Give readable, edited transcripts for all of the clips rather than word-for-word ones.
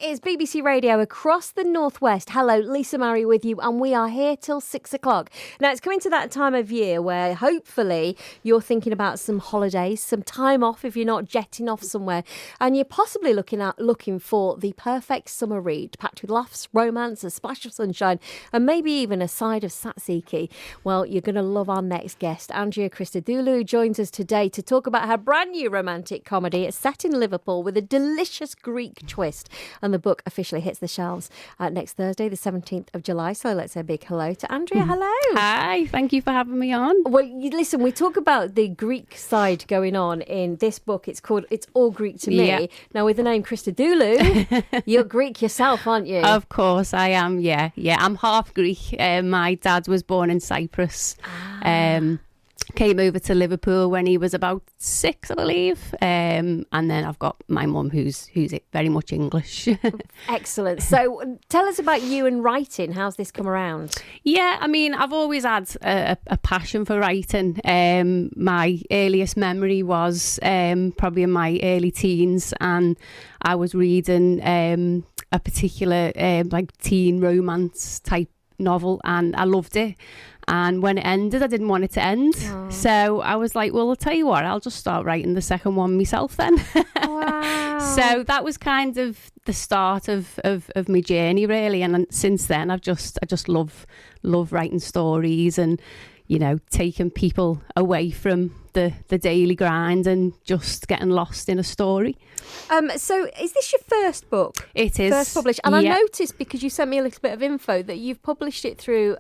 is BBC Radio across the Northwest. Hello, Lisa Marrey with you, and we are here till 6 o'clock. Now, it's coming to that time of year where hopefully you're thinking about some holidays, some time off if you're not jetting off somewhere, and you're possibly looking for the perfect summer read, packed with laughs, romance, a splash of sunshine, and maybe even a side of tzatziki. Well, you're going to love our next guest. Andrea Christodoulou joins us today to talk about her brand new romantic comedy. It's set in Liverpool with a delicious Greek twist. And the book officially hits the shelves next Thursday, the 17th of July. So let's say a big hello to Andrea. Hello. Hi, thank you for having me on. Well, listen, we talk about the Greek side going on in this book. It's called It's All Greek to Me. Yeah. Now, with the name Christodoulou, you're Greek yourself, aren't you? Of course I am, yeah. I'm half Greek. My dad was born in Cyprus. Came over to Liverpool when he was about 6, I believe. And then I've got my mum who's very much English. Excellent. So tell us about you and writing. How's this come around? Yeah, I mean, I've always had a passion for writing. My earliest memory was probably in my early teens, and I was reading a particular like teen romance type novel, and I loved it. And when it ended, I didn't want it to end. Oh. So I was like, well, I'll tell you what, I'll just start writing the second one myself then. Wow. So that was kind of the start of my journey, really. And since then, I just love writing stories and, you know, taking people away from the daily grind and just getting lost in a story. So is this your first book? It is. First published. And I noticed, because you sent me a little bit of info, that you've published it through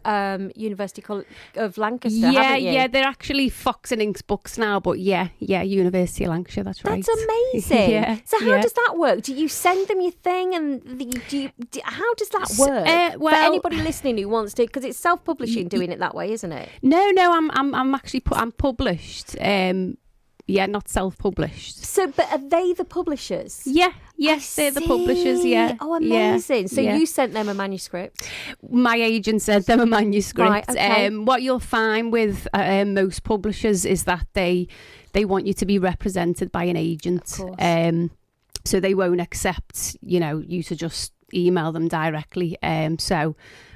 University College of Lancaster, haven't you? Yeah, they're actually Fox and Inks books now, but yeah, University of Lancashire, that's right. That's amazing. Yeah, so how does that work? Do you send them your thing, and how does that work? Well, for anybody listening who wants to, because it's self-publishing doing it that way, isn't it? No, I'm actually I'm published. Not self-published. So, but are they the publishers? Yes, they're the publishers, yeah. Oh, amazing. So yeah. You sent them a manuscript? My agent sent them a manuscript. Right, okay. What you'll find with most publishers is that they want you to be represented by an agent. Of course. So they won't accept, you to just email them directly. So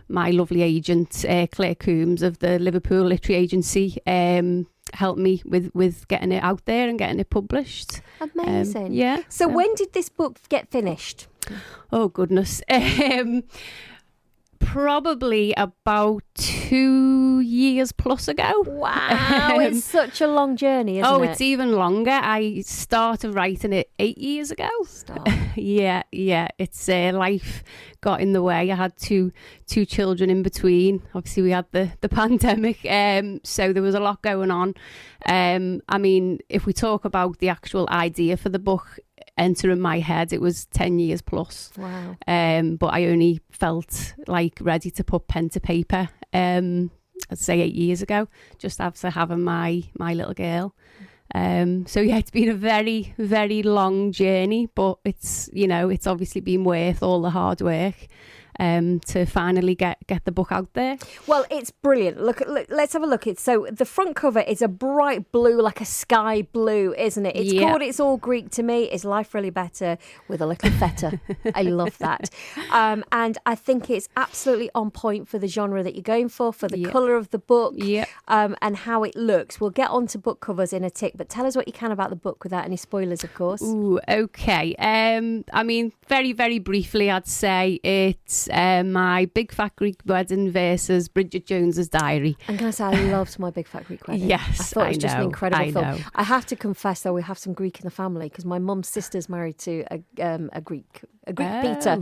my lovely agent, Claire Coombs of the Liverpool Literary Agency, helped me with getting it out there and getting it published. Amazing. Yeah. So when did this book get finished? Oh, goodness. Probably about 2 years plus ago. Wow, it's such a long journey, isn't it? Oh, it's even longer. I started writing it 8 years ago. Stop. Yeah. It's life got in the way. I had two children in between. Obviously, we had the pandemic, so there was a lot going on. I mean, if we talk about the actual idea for the book entering my head, it was 10 years plus. Wow. But I only felt like ready to put pen to paper, I'd say 8 years ago, just after having my little girl. So yeah, it's been a very, very long journey, but it's obviously been worth all the hard work to finally get the book out there. Well, it's brilliant. Look, let's have a look. So the front cover is a bright blue, like a sky blue, isn't it? It's called It's All Greek to Me. Is life really better with a little feta? I love that. And I think it's absolutely on point for the genre that you're going for the colour of the book, and how it looks. We'll get on to book covers in a tick, but tell us what you can about the book without any spoilers, of course. Ooh, okay. I mean, very, very briefly, I'd say it's my Big Fat Greek Wedding versus Bridget Jones's Diary. I'm going to say I loved my Big Fat Greek Wedding. Yes, I thought it was just an incredible film. Know. I have to confess, though, we have some Greek in the family because my mum's sister's married to a Greek Peter,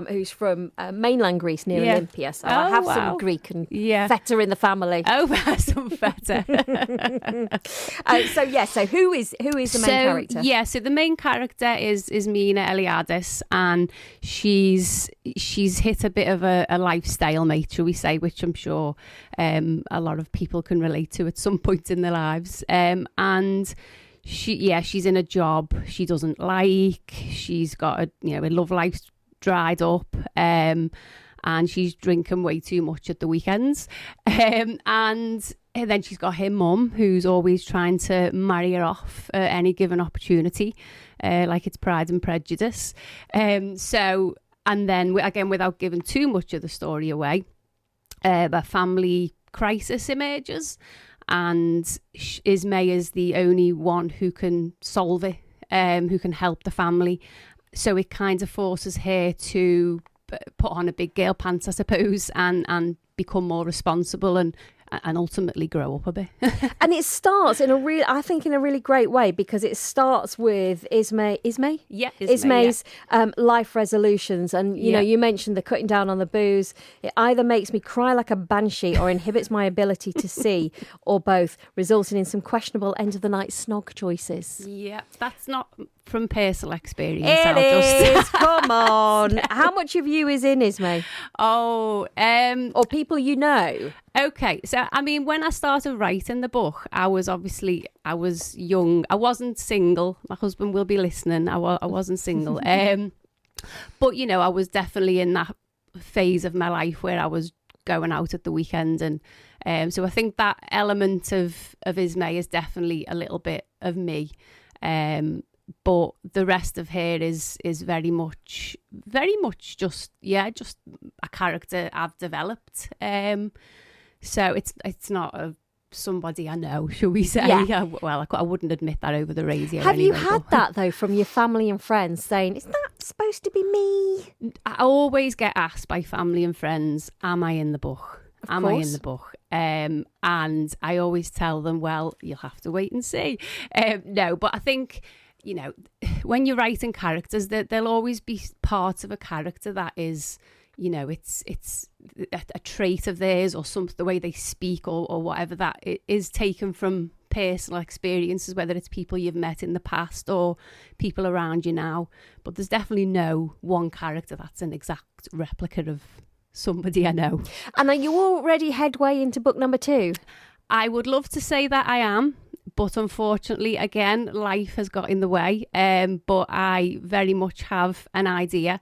who's from mainland Greece near Olympia. So I have some Greek and feta in the family. Oh, some feta. So who is the main character? Yeah, so the main character is Mina Eliadis, and she's hit a bit of a lifestyle mate, shall we say, which I'm sure a lot of people can relate to at some point in their lives. And she's in a job she doesn't like. She's got a love life dried up, and she's drinking way too much at the weekends. And And then she's got her mum, who's always trying to marry her off at any given opportunity, like it's Pride and Prejudice. And then, again, without giving too much of the story away, a family crisis emerges, and Ismay is the only one who can solve it, who can help the family. So it kind of forces her to put on a big girl pants, I suppose, and become more responsible and ultimately grow up a bit. And it starts in a really great way, because it starts with Ismay's life resolutions. And, you know, you mentioned the cutting down on the booze. It either makes me cry like a banshee or inhibits my ability to see, or both, resulting in some questionable end of the night snog choices. Yeah, that's not from personal experience. It is. Come on. How much of you is in Ismay? Or people you know? Okay, so I mean, when I started writing the book, I was young. I wasn't single. My husband will be listening. I wasn't single. But, you know, I was definitely in that phase of my life where I was going out at the weekend. And so I think that element of Ismay is definitely a little bit of me. But the rest of her is very much just a character I've developed. So it's not somebody I know, shall we say? Yeah. Well, I wouldn't admit that over the radio. Have anyway, you had that though from your family and friends saying, "Is that supposed to be me?" I always get asked by family and friends, "Am I in the book? Am I in the book?" And I always tell them, "Well, you'll have to wait and see." No, but I think, you know, when you're writing characters, there'll always be parts of a character that is, you know, it's a trait of theirs, or the way they speak, or whatever, that it is taken from personal experiences, whether it's people you've met in the past or people around you now. But there's definitely no one character that's an exact replica of somebody I know. And are you already headway into book number 2? I would love to say that I am, but unfortunately, again, life has got in the way. But I very much have an idea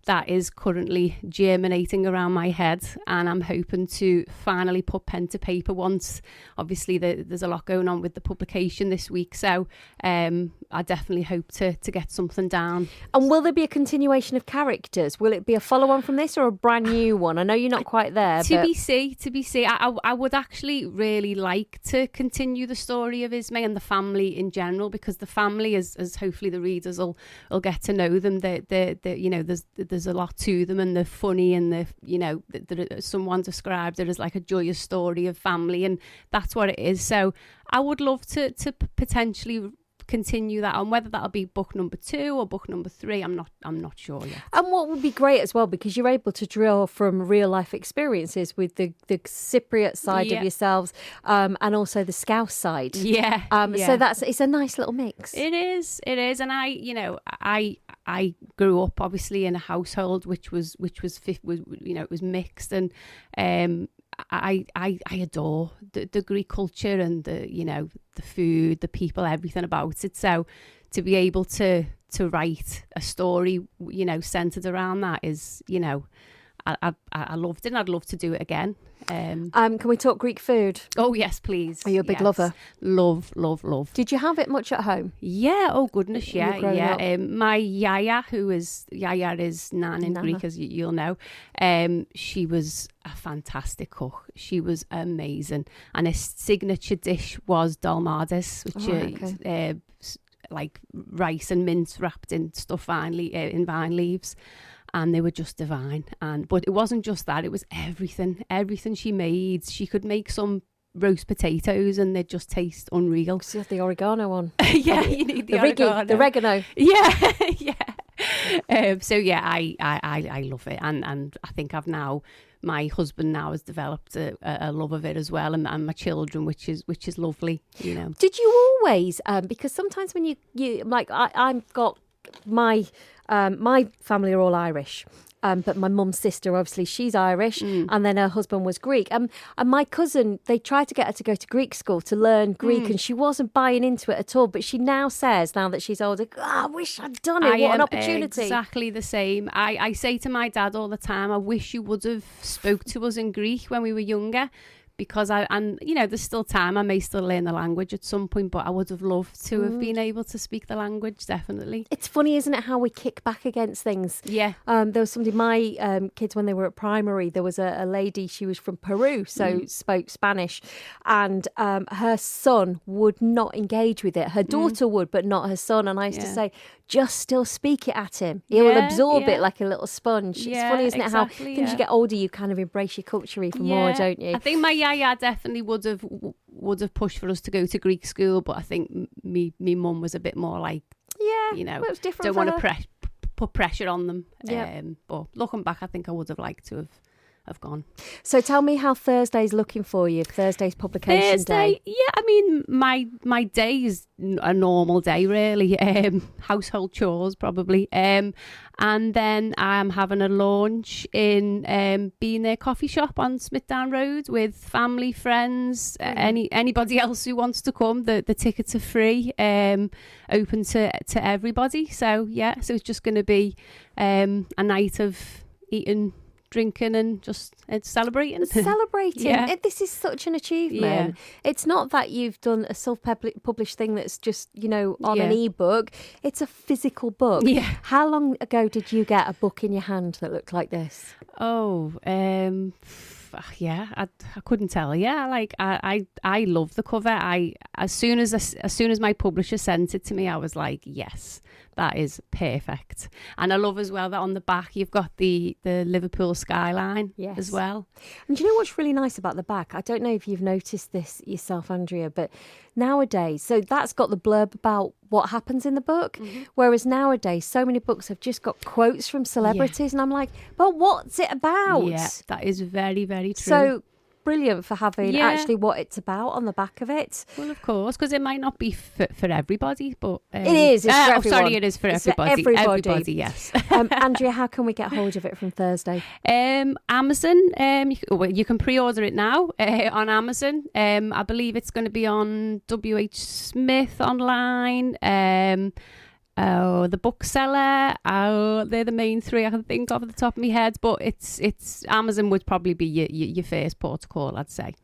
that is currently germinating around my head, and I'm hoping to finally put pen to paper once. Obviously, there's a lot going on with the publication this week, so I definitely hope to get something down. And will there be a continuation of characters? Will it be a follow-on from this, or a brand new one? I know you're not quite there. To be seen. I would actually really like to continue the story of Ismay and the family in general, because the family, as hopefully the readers will get to know them, they you know, there's a lot to them, and they're funny, and you know, someone described it as like a joyous story of family, and that's what it is. So I would love to potentially continue that on. Whether that'll be book number 2 or book number 3, I'm not sure yet. And what would be great as well, because you're able to draw from real life experiences with the Cypriot side of yourselves, and also the Scouse side. So it's a nice little mix. It is, and I grew up obviously in a household which was it was mixed, and I adore the Greek culture, and the food, the people, everything about it. So to be able to write a story, centered around that is, I loved it, and I'd love to do it again. Can we talk Greek food? Oh yes, please. Are you a big lover? Love. Did you have it much at home? Yeah. Oh goodness, yeah. My Yaya is Nan in Nana. Greek, as you'll know. She was a fantastic cook. She was amazing, and her signature dish was dolmades, which is like rice and mince wrapped in in vine leaves. And they were just divine. But it wasn't just that, it was everything she made. She could make some roast potatoes and they'd just taste unreal. So you have the oregano on. Yeah, you need the oregano. The oregano. Yeah. So yeah, I love it. And I think my husband now has developed a love of it as well, and my children, which is lovely, Did you always, because sometimes when you like, I've got my family are all Irish, but my mum's sister, obviously, she's Irish, and then her husband was Greek. And my cousin, they tried to get her to go to Greek school to learn Greek, and she wasn't buying into it at all. But she now says, now that she's older, I wish I'd done it. What an opportunity. Exactly the same. I say to my dad all the time, I wish you would have spoke to us in Greek when we were younger, because there's still time. I may still learn the language at some point, but I would have loved to have been able to speak the language, definitely. It's funny, isn't it, how we kick back against things? Yeah. There was somebody, my kids, when they were at primary, there was a lady, she was from Peru, so spoke Spanish, and her son would not engage with it. Her daughter would, but not her son. And I used to say, just still speak it at him. He will absorb it like a little sponge. It's funny, isn't it, how as you get older, you kind of embrace your culture even more, don't you? I think my yaya definitely would have pushed for us to go to Greek school, but I think me mum was a bit more like, it was different. Don't want to put pressure on them. Yeah. But looking back, I think I would have liked to have gone. So tell me how Thursday's looking for you. Thursday's publication day. Yeah, I mean, my day is a normal day, really. Household chores, probably. And then I'm having a lunch in Being There coffee shop on Smithdown Road with family, friends, anybody else who wants to come. The tickets are free, open to everybody. So, so it's just going to be a night of eating, drinking and just celebrating. This is such an achievement. It's not that you've done a self-published thing that's just on an ebook. It's a physical book. How long ago did you get a book in your hand that looked like this? I couldn't tell you. Like I love the cover. As soon as my publisher sent it to me, I was like, yes, that is perfect. And I love as well that on the back you've got the Liverpool skyline as well. And do you know what's really nice about the back? I don't know if you've noticed this yourself, Andrea, but nowadays, so that's got the blurb about what happens in the book, whereas nowadays so many books have just got quotes from celebrities, and I'm like, but what's it about? Yeah, that is very, very true. So brilliant for having actually what it's about on the back of it. Well, of course, because it might not be for everybody, but it is. It's for everyone. It is for it's everybody. For everybody. Yes. Andrea, how can we get hold of it from Thursday? Amazon. You can pre-order it now on Amazon. I believe it's going to be on WH Smith online. The bookseller. They're the main three I can think of at the top of my head. But it's Amazon would probably be your first port of call, I'd say.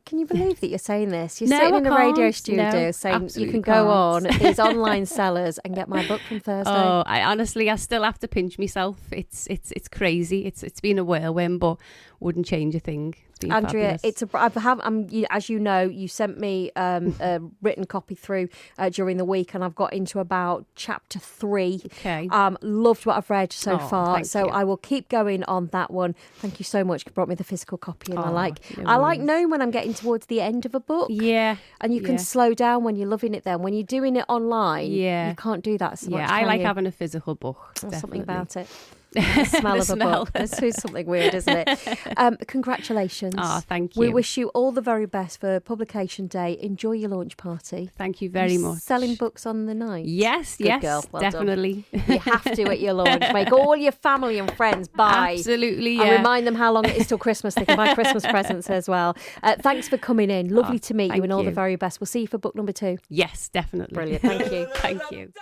Can you believe that you're saying this? You're sitting in a radio studio saying you can go on these online sellers and get my book from Thursday. Oh, I still have to pinch myself. It's crazy. It's been a whirlwind, but wouldn't change a thing. Andrea, as you know, you sent me a written copy through during the week, and I've got into about chapter 3. Okay. Loved what I've read so far, so you. I will keep going on that one. Thank you so much. You brought me the physical copy, and I like knowing when I'm getting towards the end of a book. Yeah. And you can slow down when you're loving it. Then when you're doing it online, you can't do that so much. Yeah, I like having a physical book. There's something about it. The smell of a book. This is something weird, isn't it? Congratulations. Thank you. We wish you all the very best for publication day. Enjoy your launch party. Thank you very much. Selling books on the night. Yes, Good girl. Well definitely. You have to at your launch. Make all your family and friends buy. Absolutely, yeah. And remind them how long it is till Christmas. They can buy Christmas presents as well. Thanks for coming in. Lovely to meet you, and all the very best. We'll see you for book number 2. Yes, definitely. Brilliant. Thank you. Thank you.